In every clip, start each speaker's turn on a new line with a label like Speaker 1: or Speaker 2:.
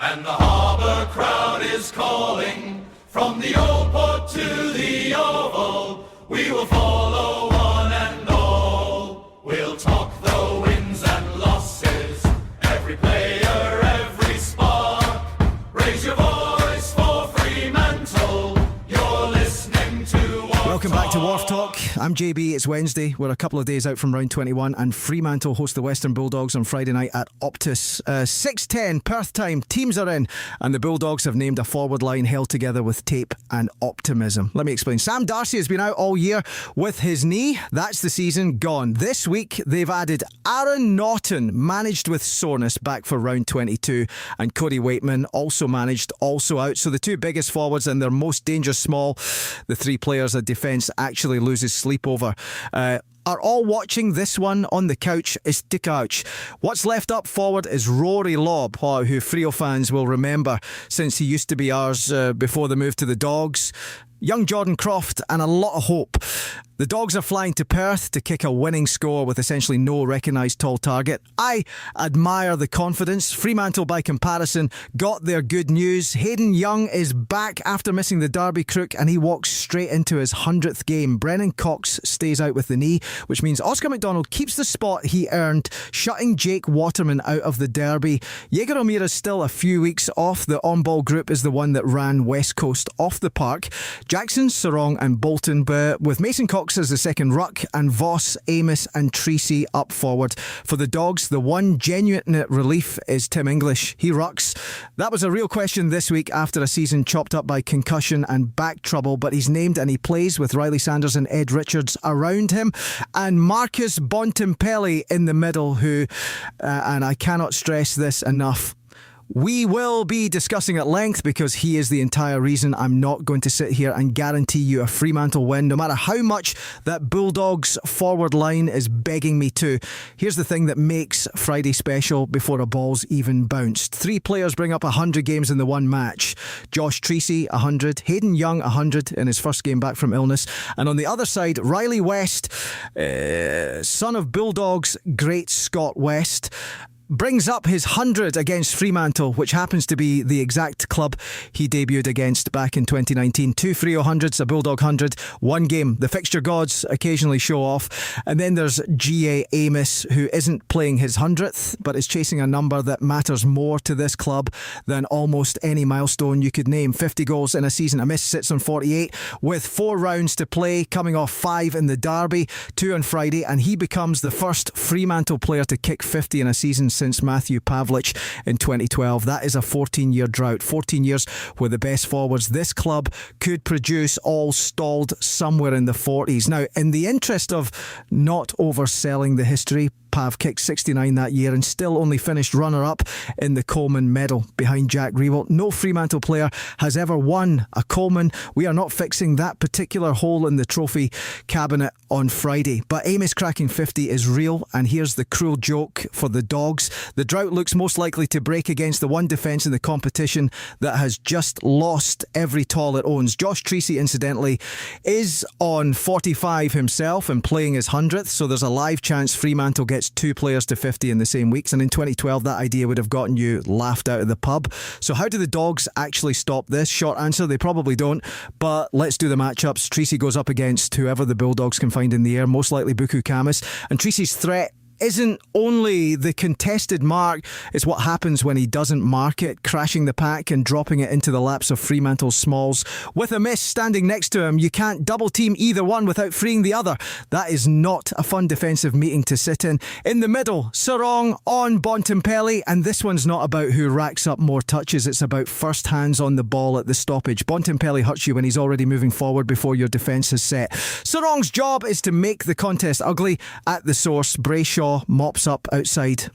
Speaker 1: And the harbour crowd is calling, from the old port to the oval, we will follow one and all. We'll talk the wins and losses, every player, every spark. Raise your voice for Fremantle, you're listening to Wharf
Speaker 2: Welcome back to Wharf Talk. I'm JB, it's Wednesday. We're a couple of days out from round 21 and Fremantle host the Western Bulldogs on Friday night at Optus. 6:10 Perth time, teams are in and the Bulldogs have named a forward line held together with tape and optimism. Let me explain. Sam Darcy has been out all year with his knee. That's the season gone. This week they've added Aaron Naughton, managed with soreness, back for round 22, and Cody Waitman, also managed, also out. So the two biggest forwards and their most dangerous small, the three players a defence actually loses sleep over, are all watching this one on the couch. Is the couch. What's left up forward is Rory Lobb, who Freo fans will remember since he used to be ours before the move to the Dogs. Young Jordan Croft and a lot of hope. The Dogs are flying to Perth to kick a winning score with essentially no recognised tall target. I admire the confidence. Fremantle, by comparison, got their good news. Hayden Young is back after missing the Derby crook and he walks straight into his 100th game. Brennan Cox stays out with the knee, which means Oscar McDonald keeps the spot he earned, shutting Jake Waterman out of the Derby. Jaeger O'Meara's still a few weeks off. The on-ball group is the one that ran West Coast off the park. Jackson, Sarong and Bolton, but with Mason Cox as the second ruck and Voss, Amos and Treacy up forward. For the Dogs, the one genuine relief is Tim English. He rucks. That was a real question this week after a season chopped up by concussion and back trouble, but he's named and he plays with Riley Sanders and Ed Richards around him, and Marcus Bontempelli in the middle, who, and I cannot stress this enough, we will be discussing at length because he is the entire reason I'm not going to sit here and guarantee you a Fremantle win, no matter how much that Bulldogs forward line is begging me to. Here's the thing that makes Friday special before a ball's even bounced. Three players bring up 100 games in the one match. Josh Treacy, 100. Hayden Young, 100 in his first game back from illness. And on the other side, Riley West, son of Bulldogs great Scott West, brings up his 100 against Fremantle, which happens to be the exact club he debuted against back in 2019. Two Freo 100s, a Bulldog 100, one game. The fixture gods occasionally show off. And then there's G.A. Amos, who isn't playing his 100th, but is chasing a number that matters more to this club than almost any milestone you could name. 50 goals in a season. A miss sits on 48 with 4 rounds to play, coming off 5 in the Derby, 2 on Friday, and he becomes the first Fremantle player to kick 50 in a season since Matthew Pavlich in 2012. That is a 14-year drought. 14 years where the best forwards this club could produce all stalled somewhere in the 40s. Now, in the interest of not overselling the history, Pav kicked 69 that year and still only finished runner-up in the Coleman medal behind Jack Riewoldt. No Fremantle player has ever won a Coleman. We are not fixing that particular hole in the trophy cabinet on Friday. But Amos cracking 50 is real, and here's the cruel joke for the Dogs. The drought looks most likely to break against the one defence in the competition that has just lost every tall it owns. Josh Treacy, incidentally, is on 45 himself and playing his 100th, so there's a live chance Fremantle gets 2 players to 50 in the same weeks, and in 2012 that idea would have gotten you laughed out of the pub. So how do the Dogs actually stop this? Short answer, they probably don't, but let's do the matchups. Treacy goes up against whoever the Bulldogs can find in the air, most likely Buku Camus, and Treacy's threat isn't only the contested mark, it's what happens when he doesn't mark it, crashing the pack and dropping it into the laps of Fremantle's smalls. With a miss standing next to him, you can't double team either one without freeing the other. That is not a fun defensive meeting to sit in. In the middle, Sarong on Bontempelli, and this one's not about who racks up more touches, it's about first hands on the ball at the stoppage. Bontempelli hurts you when he's already moving forward before your defence is set. Sarong's job is to make the contest ugly at the source. Brayshaw mops up outside.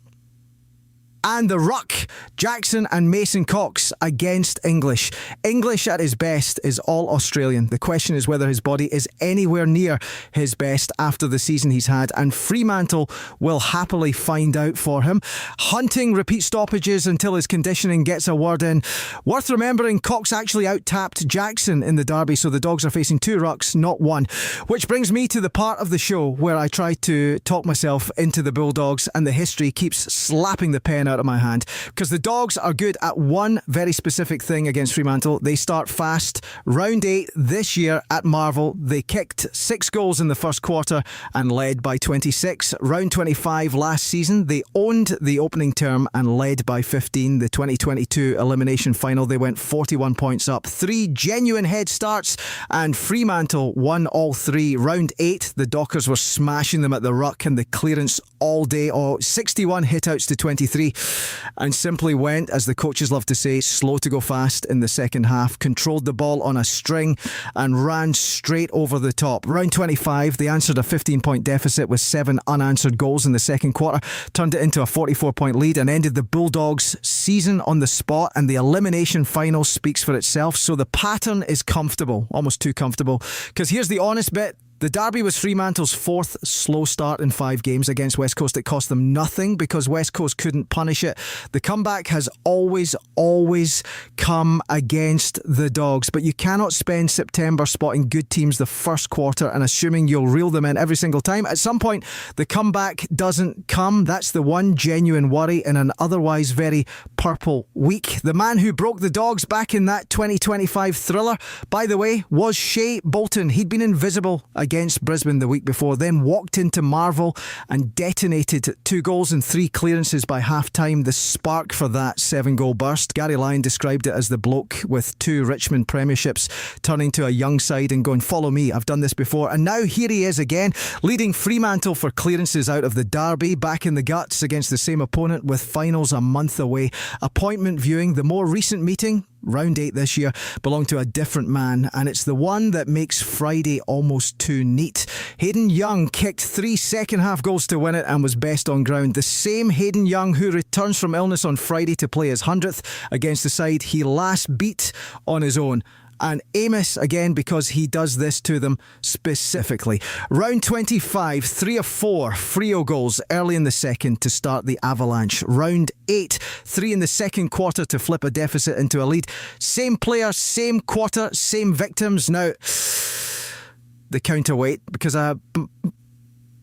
Speaker 2: And the ruck, Jackson and Mason Cox against English. English at his best is all Australian. The question is whether his body is anywhere near his best after the season he's had, and Fremantle will happily find out for him. Hunting repeat stoppages until his conditioning gets a word in. Worth remembering, Cox actually out-tapped Jackson in the Derby, so the Dogs are facing 2 rucks, not 1. Which brings me to the part of the show where I try to talk myself into the Bulldogs, and the history keeps slapping the pen out of my hand, because the Dogs are good at one very specific thing against Fremantle. They start fast. Round 8 this year at Marvel, they kicked 6 goals in the first quarter and led by 26. Round 25 last season, they owned the opening term and led by 15. The 2022 elimination final, they went 41 points up. 3 genuine head starts, and Fremantle won all 3. Round 8, the Dockers were smashing them at the ruck and the clearance all day. 61 hitouts to 23, and simply went, as the coaches love to say, slow to go fast in the second half. Controlled the ball on a string and ran straight over the top. Round 25, they answered a 15-point deficit with 7 unanswered goals in the second quarter, turned it into a 44-point lead and ended the Bulldogs' season on the spot, and the elimination final speaks for itself. So the pattern is comfortable, almost too comfortable, because here's the honest bit. The derby was Fremantle's 4th slow start in 5 games against West Coast. It cost them nothing because West Coast couldn't punish it. The comeback has always come against the Dogs, but you cannot spend September spotting good teams the first quarter and assuming you'll reel them in every single time. At some point, the comeback doesn't come. That's the one genuine worry in an otherwise very purple week. The man who broke the Dogs back in that 2025 thriller, by the way, was Shea Bolton. He'd been invisible against Brisbane the week before, then walked into Marvel and detonated 2 goals and 3 clearances by half-time. The spark for that 7-goal burst. Gary Lyon described it as the bloke with 2 Richmond premierships turning to a young side and going, follow me, I've done this before. And now here he is again, leading Fremantle for clearances out of the derby, back in the guts against the same opponent with finals a month away. Appointment viewing, the more recent meeting, round 8 this year, belonged to a different man, and it's the one that makes Friday almost too neat. Hayden Young kicked 3 second-half goals to win it and was best on ground. The same Hayden Young who returns from illness on Friday to play his 100th against the side he last beat on his own. And Amos again, because he does this to them specifically. Round 25, 3 of 4 Freo goals early in the second to start the Avalanche. Round 8, 3 in the second quarter to flip a deficit into a lead. Same player, same quarter, same victims. Now, the counterweight, because I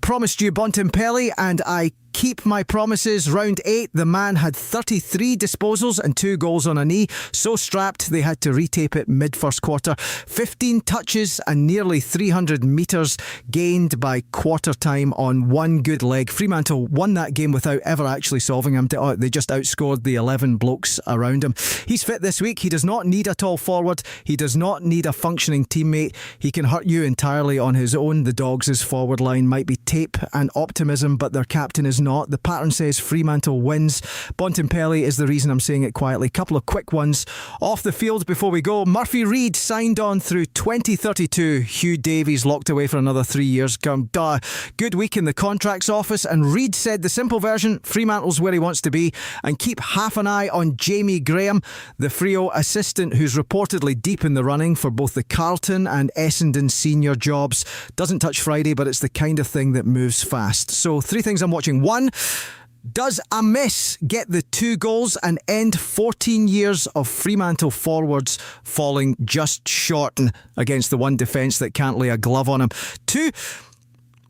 Speaker 2: promised you Bontempelli and I keep my promises. Round 8, the man had 33 disposals and 2 goals on a knee. So strapped, they had to retape it mid-first quarter. 15 touches and nearly 300 metres gained by quarter time on 1 good leg. Fremantle won that game without ever actually solving him. They just outscored the 11 blokes around him. He's fit this week. He does not need a tall forward. He does not need a functioning teammate. He can hurt you entirely on his own. The Dogs' forward line might be tape and optimism, but their captain is not. The pattern says Fremantle wins. Bontempelli is the reason I'm saying it quietly. Couple of quick ones off the field before we go. Murphy Reid signed on through 2032. Hugh Davies locked away for another 3 years. Good week in the contracts office, and Reid said the simple version, Fremantle's where he wants to be, and keep half an eye on Jamie Graham, the Freo assistant who's reportedly deep in the running for both the Carlton and Essendon senior jobs. Doesn't touch Friday, but it's the kind of thing that moves fast. So 3 things I'm watching. 1, does a miss get the 2 goals and end 14 years of Fremantle forwards falling just short against the one defence that can't lay a glove on him? 2,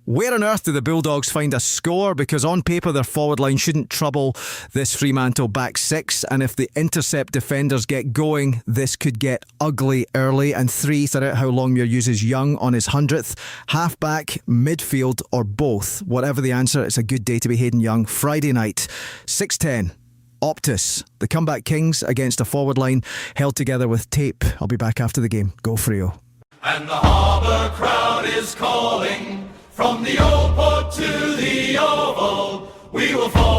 Speaker 2: where on earth do the Bulldogs find a score? Because on paper their forward line shouldn't trouble this Fremantle back 6, and if the intercept defenders get going, this could get ugly early. And 3, set out how Longmuir uses Young on his 100th. Half-back, midfield or both. Whatever the answer, it's a good day to be Hayden Young. Friday night, 6:10. Optus, the comeback kings against a forward line held together with tape. I'll be back after the game. Go Freo.
Speaker 1: And the harbour crowd is calling, from the old port to the oval, we will fall.